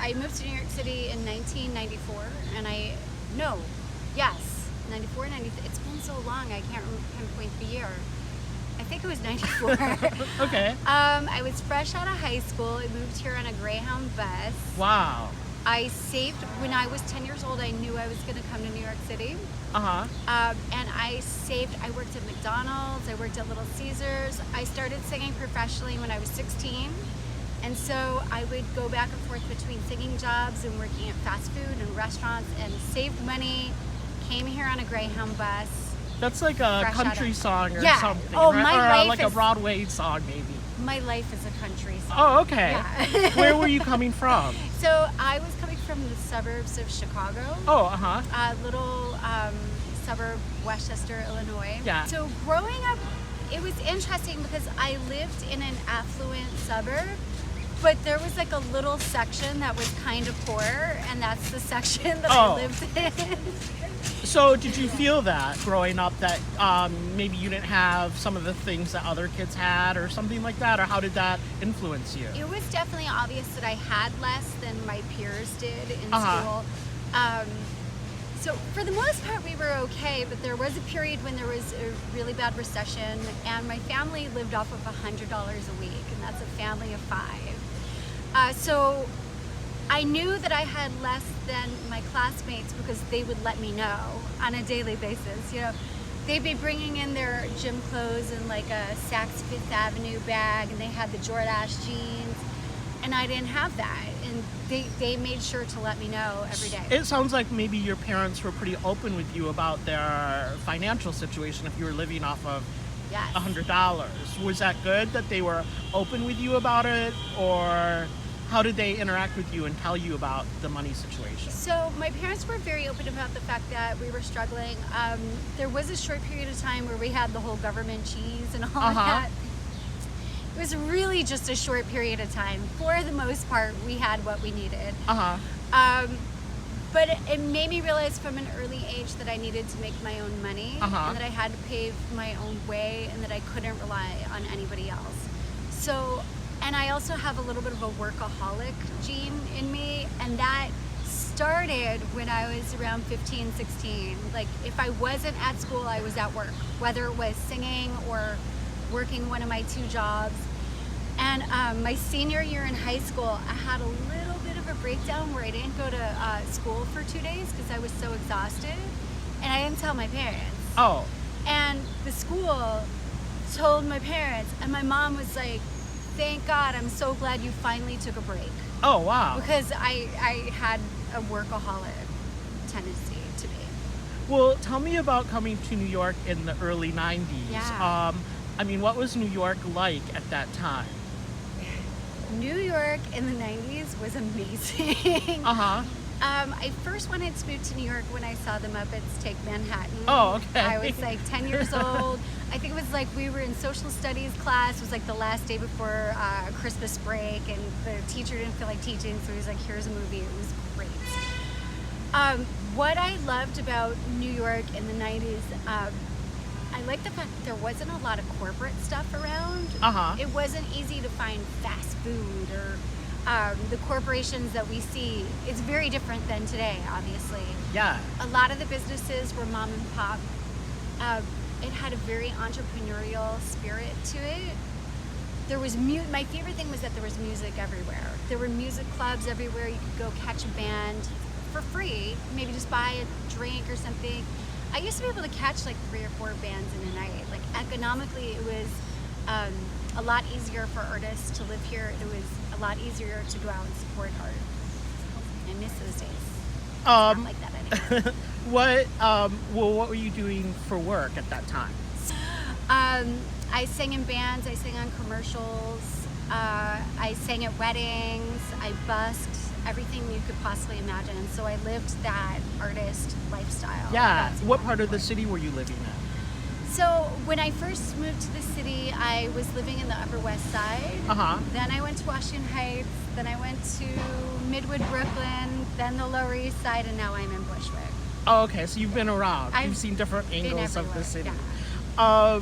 I moved to New York City in 1994, and 94, 93. It's been so long, I can't pinpoint the year. I think it was 94. Okay. I was fresh out of high school. I moved here on a Greyhound bus. Wow. I saved, when I was 10 years old, I knew I was going to come to New York City. Uh-huh. And I worked at McDonald's, I worked at Little Caesars. I started singing professionally when I was 16. And so I would go back and forth between singing jobs and working at fast food and restaurants, and saved money, came here on a Greyhound bus. That's like a country song or something, Oh, right? my Or life like a Broadway song, maybe. My life is a country song. Oh, okay. Yeah. Where were you coming from? So I was coming from the suburbs of Chicago. Oh, uh-huh. A little suburb, Westchester, Illinois. Yeah. So growing up, it was interesting because I lived in an affluent suburb, but there was like a little section that was kind of poor, and that's the section that I lived in. So did you feel that growing up, that maybe you didn't have some of the things that other kids had or something like that? Or how did that influence you? It was definitely obvious that I had less than my peers did in school. So for the most part, we were okay, but there was a period when there was a really bad recession, and my family lived off of $100 a week, and that's a family of 5. So I knew that I had less than my classmates because they would let me know on a daily basis. You know, they'd be bringing in their gym clothes in like a Saks Fifth Avenue bag, and they had the Jordache jeans, and I didn't have that. And they made sure to let me know every day. It sounds like maybe your parents were pretty open with you about their financial situation if you were living off of $100. Was that good that they were open with you about it, or how did they interact with you and tell you about the money situation? So my parents were very open about the fact that we were struggling. There was a short period of time where we had the whole government cheese and all of that. It was really just a short period of time. For the most part, we had what we needed. But it made me realize from an early age that I needed to make my own money, and that I had to pave my own way, and that I couldn't rely on anybody else. So, and I also have a little bit of a workaholic gene in me, and that started when I was around 15, 16. Like, if I wasn't at school, I was at work, whether it was singing or working one of my 2 jobs. And my senior year in high school, I had a little bit of a breakdown where I didn't go to school for 2 days because I was so exhausted, and I didn't tell my parents. Oh. And the school told my parents, and my mom was like, "Thank God, I'm so glad you finally took a break." Oh, wow. Because I had a workaholic tendency to be. Well, tell me about coming to New York in the early 90s. Yeah. I mean, what was New York like at that time? New York in the 90s was amazing. I first wanted to move to New York when I saw the Muppets take Manhattan. Oh, okay. I was like 10 years old. I think it was like we were in social studies class. It was like the last day before Christmas break, and the teacher didn't feel like teaching, so he was like, "Here's a movie." It was great. What I loved about New York in the 90s, I liked the fact that there wasn't a lot of corporate stuff around. It wasn't easy to find fast food or the corporations that we see. It's very different than today, obviously. Yeah. A lot of the businesses were mom and pop. It had a very entrepreneurial spirit to it. There was my favorite thing was that there was music everywhere. There were music clubs everywhere. You could go catch a band for free, maybe just buy a drink or something. I used to be able to catch like 3 or 4 bands in a night. Like, economically, it was a lot easier for artists to live here. It was a lot easier to go out and support art. I miss those days. It's not like that anymore. What were you doing for work at that time? I sang in bands, I sang on commercials, I sang at weddings, I busked, everything you could possibly imagine. So I lived that artist lifestyle. Yeah. What part of the city were you living in? So when I first moved to the city, I was living in the Upper West Side. Then I went to Washington Heights. Then I went to Midwood, Brooklyn. Then the Lower East Side, and now I'm in Bushwick. Oh, okay. So you've been around. You've seen different angles of the city. Yeah.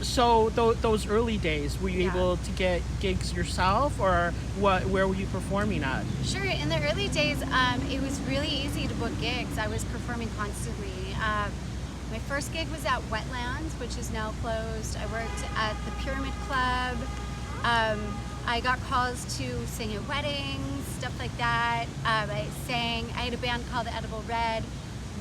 So those early days, were you Yeah. able to get gigs yourself, or where were you performing at? Sure. In the early days, it was really easy to book gigs. I was performing constantly. My first gig was at Wetlands, which is now closed. I worked at the Pyramid Club. I got calls to sing at weddings, stuff like that. I had a band called Edible Red.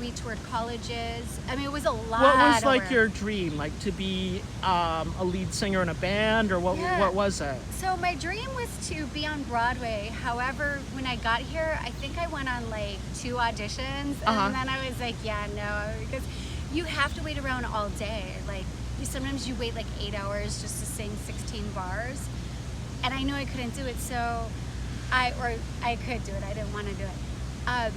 We toured colleges. I mean, it was a lot. What was of like work. your dream? Like to be a lead singer in a band, or what? Yeah. What was it? So my dream was to be on Broadway. However, when I got here, I think I went on like 2 auditions, and then I was like, yeah, no, because you have to wait around all day. Like sometimes you wait like 8 hours just to sing 16 bars, and I knew I couldn't do it. So I could do it. I didn't want to do it.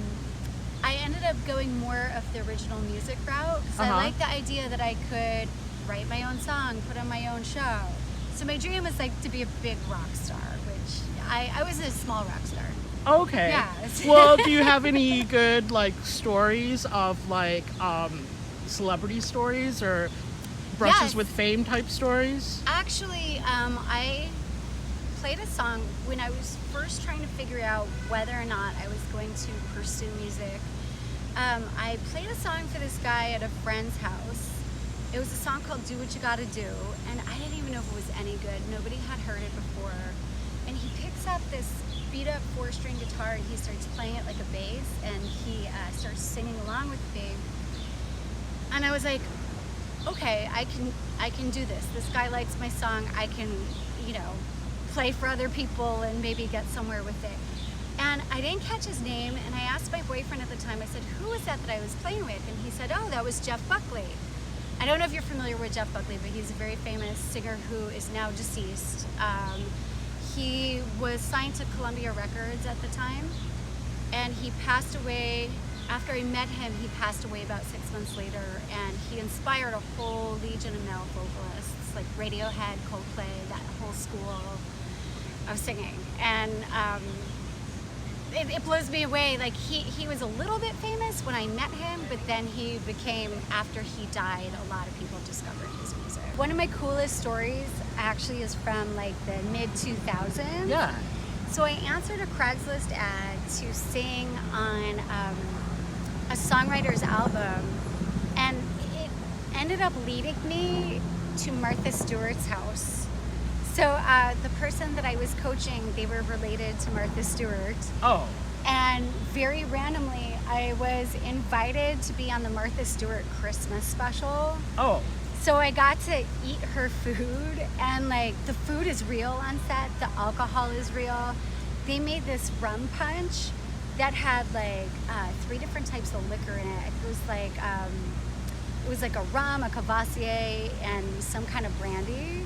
I ended up going more of the original music route because I liked the idea that I could write my own song, put on my own show. So my dream was like to be a big rock star, which I was a small rock star. Okay. Yeah. Well, do you have any good like stories of like celebrity stories or brushes Yes. with fame type stories? Actually, I played a song when I was first trying to figure out whether or not I was going to pursue music. I played a song for this guy at a friend's house. It was a song called Do What You Gotta Do, and I didn't even know if it was any good. Nobody had heard it before. And he picks up this beat up 4-string guitar and he starts playing it like a bass, and he starts singing along with me. And I was like, okay, I can do this. This guy likes my song. I can, play for other people and maybe get somewhere with it. And I didn't catch his name, and I asked my boyfriend at the time, I said, who was that I was playing with? And he said, oh, that was Jeff Buckley. I don't know if you're familiar with Jeff Buckley, but he's a very famous singer who is now deceased. He was signed to Columbia Records at the time, and he passed away. After I met him, he passed away about 6 months later, and he inspired a whole legion of male vocalists, like Radiohead, Coldplay, that whole school of singing. And it blows me away. Like he was a little bit famous when I met him, but then he became, after he died, a lot of people discovered his music. One of my coolest stories actually is from like the mid 2000s. Yeah. So I answered a Craigslist ad to sing on a songwriter's album, and it ended up leading me to Martha Stewart's house. So the person that I was coaching, they were related to Martha Stewart. Oh. And very randomly, I was invited to be on the Martha Stewart Christmas special. Oh. So I got to eat her food, and like the food is real on set, the alcohol is real. They made this rum punch that had like 3 different types of liquor in it. It was like a rum, a Cavassier, and some kind of brandy.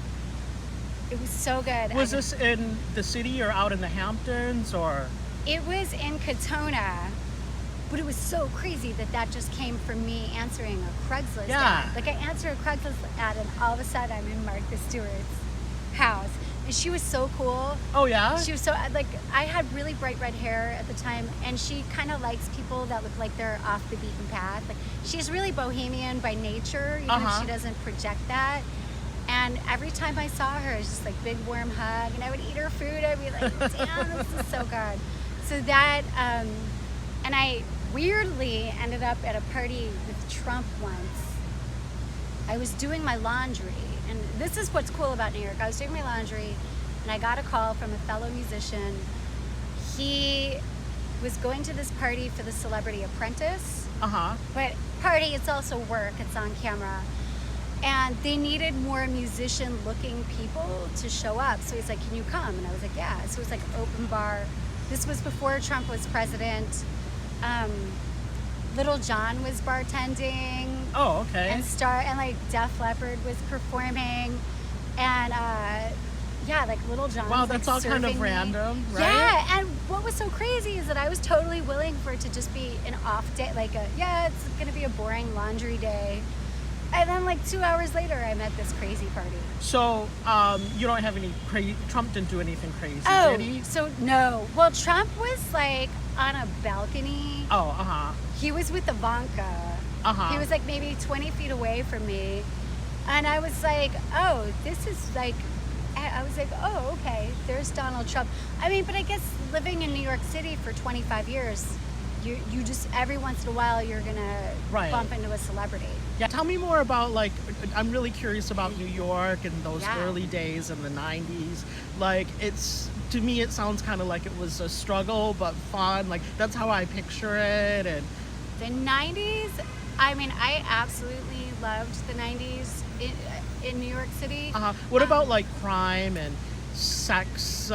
It was so good. Was this in the city or out in the Hamptons, or? It was in Katona, but it was so crazy that just came from me answering a Craigslist ad. Like I answered a Craigslist ad, and all of a sudden I'm in Martha Stewart's house. And she was so cool. Oh yeah? She was so, like, I had really bright red hair at the time, and she kind of likes people that look like they're off the beaten path. Like, she's really bohemian by nature, even if she doesn't project that. And every time I saw her, it was just like big warm hug, and I would eat her food. I'd be like, damn, this is so good. So that, and I weirdly ended up at a party with Trump once. I was doing my laundry, and this is what's cool about New York. I was doing my laundry, and I got a call from a fellow musician. He was going to this party for the Celebrity Apprentice. But party, it's also work. It's on camera. And they needed more musician-looking people to show up. So he's like, can you come? And I was like, yeah. So it was like open bar. This was before Trump was president. Little John was bartending. Oh, okay. And like Def Leppard was performing. And yeah, like Little John. Wow, was, that's like, all kind of serving me. random, right? Yeah, and what was so crazy is that I was totally willing for it to just be an off day, like it's gonna be a boring laundry day. And then like 2 hours later, I'm at this crazy party. So, you don't have any Trump didn't do anything crazy, did he? So no. Well, Trump was like on a balcony. Oh, He was with Ivanka. He was like maybe 20 feet away from me. And I was like, oh, this is like, I was like, oh, okay, there's Donald Trump. I mean, but I guess living in New York City for 25 years, you just, every once in a while, you're going to bump into a celebrity. Yeah, tell me more about, like, I'm really curious about New York and those Yeah. early days in the 90s. Like, to me, it sounds kind of like it was a struggle, but fun. Like, that's how I picture it. And The 90s, I mean, I absolutely loved the 90s in New York City. what about, like, crime and sex,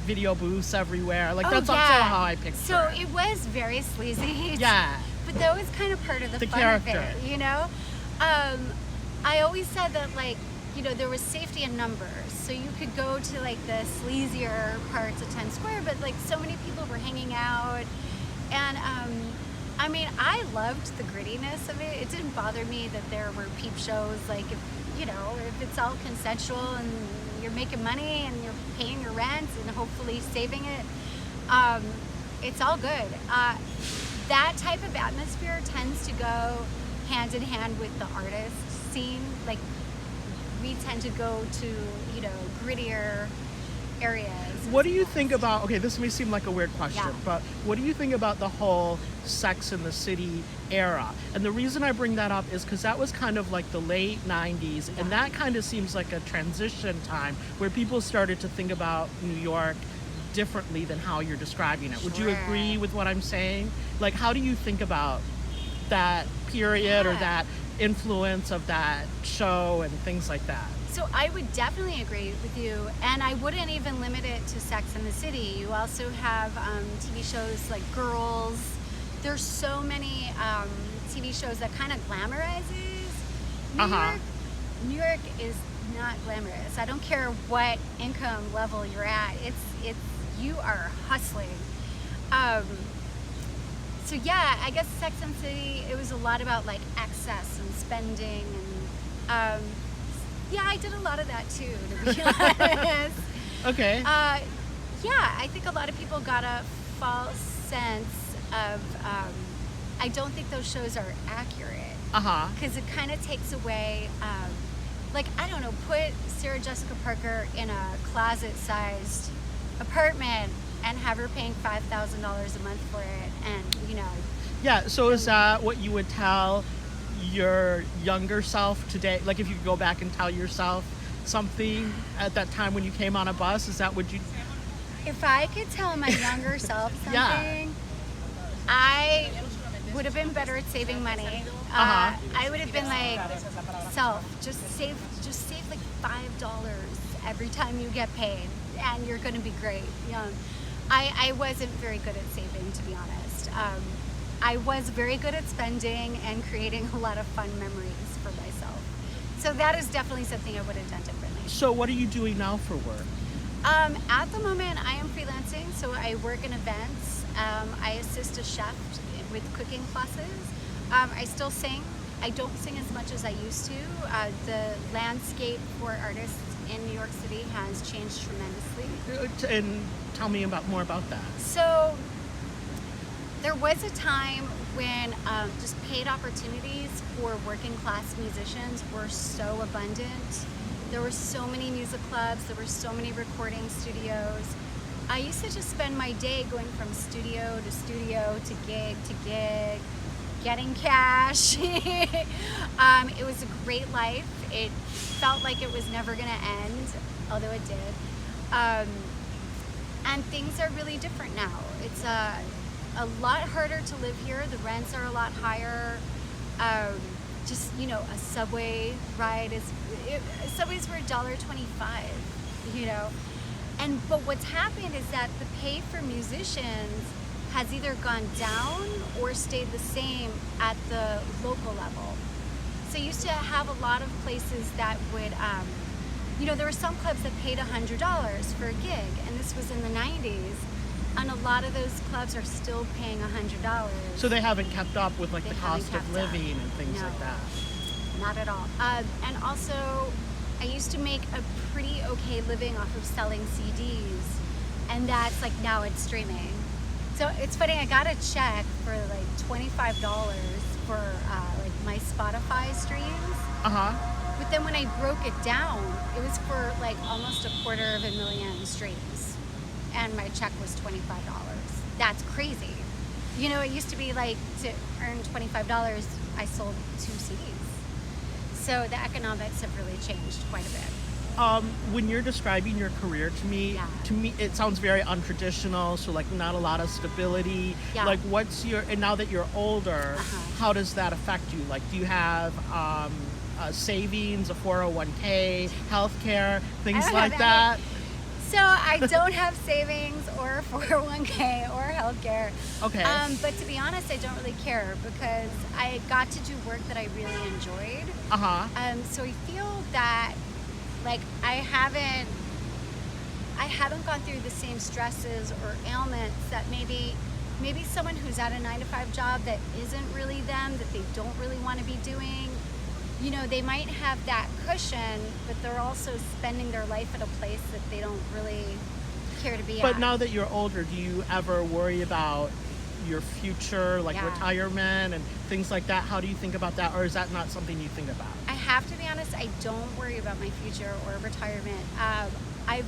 video booths everywhere? Like, that's also how I picture So it. it was very sleazy. Yeah. But that was kind of part of the fun character. of it, you know? I always said that, like, you know, there was safety in numbers. So you could go to, like, the sleazier parts of Times Square, but, like, so many people were hanging out. And, I mean, I loved the grittiness of it. It didn't bother me that there were peep shows. Like, if, you know, if it's all consensual and you're making money and you're paying your rent and hopefully saving it, it's all good. That type of atmosphere tends to go hand in hand with the artist scene. Like, we tend to go to, you know, grittier areas. What do you think about, okay, this may seem like a weird question, Yeah. but what do you think about the whole Sex in the City era? And the reason I bring that up is because that was kind of like the late 90s, and that kind of seems like a transition time where people started to think about New York differently than how you're describing it. Would you Sure. agree with what I'm saying? Like, how do you think about that period or Yeah. that influence of that show and things like that? So I would definitely agree with you, and I wouldn't even limit it to Sex and the City. You also have TV shows like Girls. There's so many TV shows that kind of glamorizes New York. New York is not glamorous. I don't care what income level you're at. It's you are hustling. So yeah, I guess Sex and the City, it was a lot about like excess and spending and yeah, I did a lot of that too, to be honest. Okay. Yeah, I think a lot of people got a false sense of, I don't think those shows are accurate. Because it kind of takes away, like, I don't know, put Sarah Jessica Parker in a closet-sized apartment and have her paying $5,000 a month for it, and, you know. Yeah, so is that what you would tell your younger self today? Like, if you could go back and tell yourself something at that time when you came on a bus, is that what you... If I could tell my younger self something, Yeah. I would have been better at saving money. I would have been like, just save like $5 every time you get paid, and you're going to be great. You know, I wasn't very good at saving, to be honest. I was very good at spending and creating a lot of fun memories for myself. So that is definitely something I would have done differently. So what are you doing now for work? At the moment, I am freelancing, so I work in events. I assist a chef with cooking classes. I still sing. I don't sing as much as I used to. The landscape for artists in New York City has changed tremendously. And tell me more about that. So there was a time when just paid opportunities for working class musicians were so abundant. There were so many music clubs, there were so many recording studios. I used to just spend my day going from studio to gig, getting cash. It was a great life. It felt like it was never gonna end, although it did. And things are really different now. It's a lot harder to live here. The rents are a lot higher. Just, you know, a subway ride subways were $1.25, you know. But what's happened is that the pay for musicians has either gone down or stayed the same at the local level. So you used to have a lot of places that would, you know, there were some clubs that paid $100 for a gig, and this was in the 90s. And a lot of those clubs are still paying $100. So they haven't kept up with like They the haven't cost kept of living up. and things No. like that. Not at all. And also, I used to make a pretty okay living off of selling CDs, and that's like now it's streaming. So it's funny, I got a check for like $25 for like my Spotify streams. But then when I broke it down, it was for like almost $250,000 streams, and my check was $25. That's crazy. You know, it used to be like to earn $25, I sold 2 CDs. So the economics have really changed quite a bit. When you're describing your career to me, it sounds very untraditional. So like not a lot of stability. Yeah. Like and now that you're older, how does that affect you? Like, do you have savings, a 401k, healthcare, things like that? So I don't have savings or 401k or healthcare. Okay. But to be honest, I don't really care because I got to do work that I really enjoyed. So I feel that like I haven't gone through the same stresses or ailments that maybe someone who's at a 9-to-5 job that isn't really them, that they don't really want to be doing. You know, they might have that cushion, but they're also spending their life at a place that they don't really care to be at. But now that you're older, do you ever worry about your future, like retirement and things like that? How do you think about that? Or is that not something you think about? I have to be honest, I don't worry about my future or retirement. I've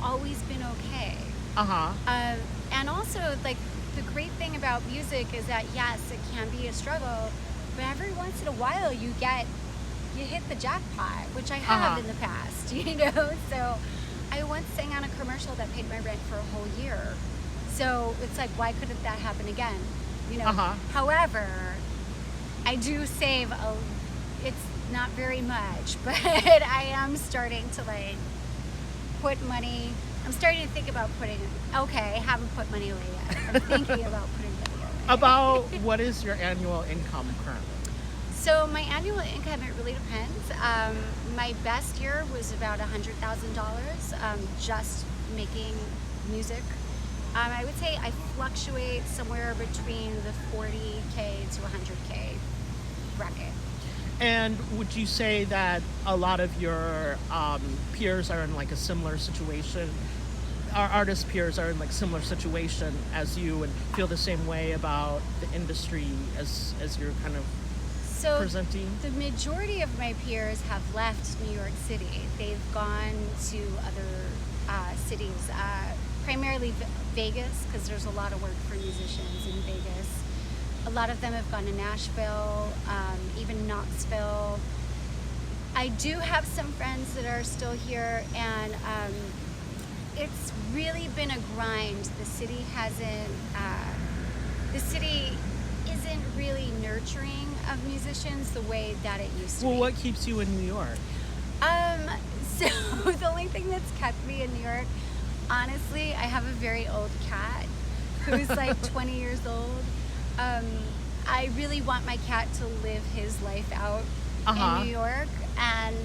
always been okay. And also, like, the great thing about music is that, yes, it can be a struggle, but every once in a while you hit the jackpot, which I have in the past, you know? So I once sang on a commercial that paid my rent for a whole year. So it's like, why couldn't that happen again? You know? However, I do save it's not very much, but I am starting to like put money. I'm starting to think about I haven't put money away yet. I'm thinking about putting money away. About what is your annual income currently? So my annual income, it really depends. My best year was about $100,000 just making music. I would say I fluctuate somewhere between the 40K to 100K bracket. And would you say that a lot of your peers are in like a similar situation? Our artist peers are in like similar situation as you and feel the same way about the industry as you're kind of presenting? The majority of my peers have left New York City. They've gone to other cities, primarily Vegas, because there's a lot of work for musicians in Vegas. A lot of them have gone to Nashville, even Knoxville. I do have some friends that are still here, and it's really been a grind. The city isn't really nurturing of musicians the way that it used to be. Well, what keeps you in New York? So the only thing that's kept me in New York, honestly, I have a very old cat who's like 20 years old. I really want my cat to live his life out in New York, and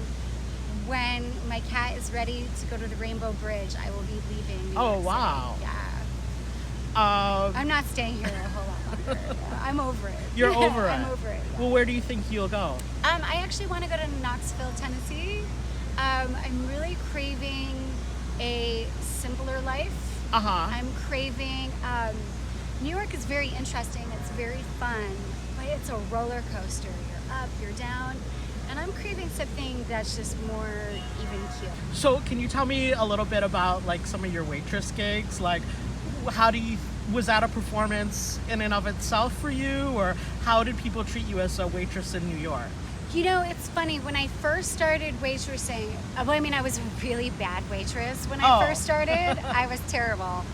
when my cat is ready to go to the Rainbow Bridge, I will be leaving New York wow. City. Yeah. I'm not staying here a whole lot longer. I'm over it. You're over it? I'm over it. Yeah. Well, where do you think you'll go? I actually want to go to Knoxville, Tennessee. I'm really craving a simpler life. I'm craving... New York is very interesting. It's very fun, but it's a roller coaster. You're up, you're down, and I'm craving something that's just more even keel. So, can you tell me a little bit about like some of your waitress gigs? Like, was that a performance in and of itself for you, or how did people treat you as a waitress in New York? You know, it's funny. When I first started waitressing, I was a really bad waitress when I first started. I was terrible.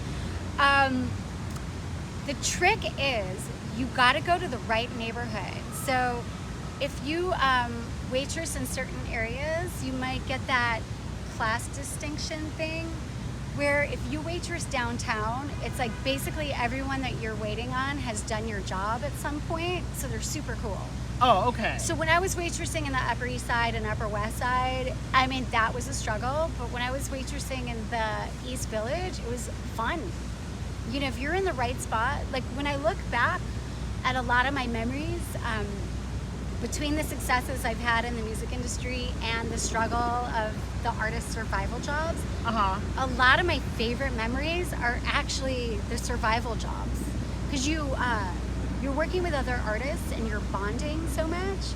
The trick is you got to go to the right neighborhood. So if you waitress in certain areas, you might get that class distinction thing where if you waitress downtown, it's like basically everyone that you're waiting on has done your job at some point, so they're super cool. Oh, okay. So when I was waitressing in the Upper East Side and Upper West Side, I mean, that was a struggle, but when I was waitressing in the East Village, it was fun. You know, if you're in the right spot, like when I look back at a lot of my memories, between the successes I've had in the music industry and the struggle of the artist survival jobs, a lot of my favorite memories are actually the survival jobs. Because you're working with other artists and you're bonding so much.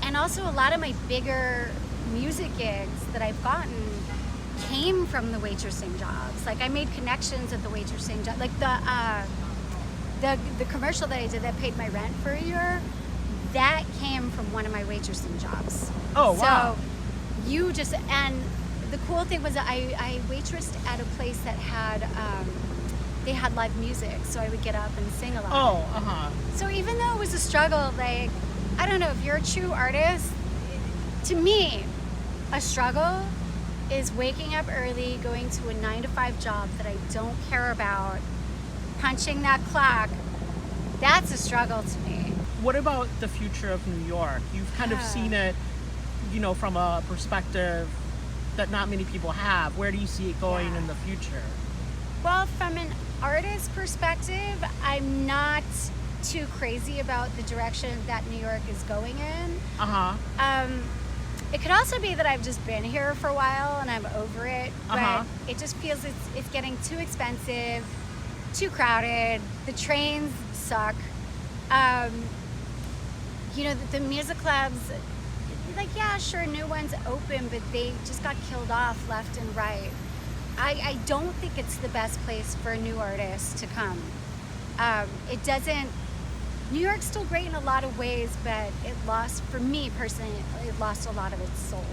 And And also a lot of my bigger music gigs that I've gotten came from the waitressing jobs. Like I made connections at the waitressing job. Like the commercial that I did that paid my rent for a year, that came from one of my waitressing jobs. Oh, wow. So and the cool thing was that I waitressed at a place that had, they had live music, so I would get up and sing a lot. Oh, So even though it was a struggle, like, I don't know, if you're a true artist, to me, a struggle is waking up early, going to a 9-to-5 job that I don't care about, punching that clock. That's a struggle to me. What about the future of New York? You've kind of seen it, from a perspective that not many people have. Where do you see it going in the future? Well, from an artist perspective, I'm not too crazy about the direction that New York is going in. It could also be that I've just been here for a while and I'm over it, but it just feels it's getting too expensive, too crowded. The trains suck. The music clubs, like, yeah, sure, new ones open, but they just got killed off left and right. I don't think it's the best place for a new artist to come. New York's still great in a lot of ways, but for me personally, it lost a lot of its soul.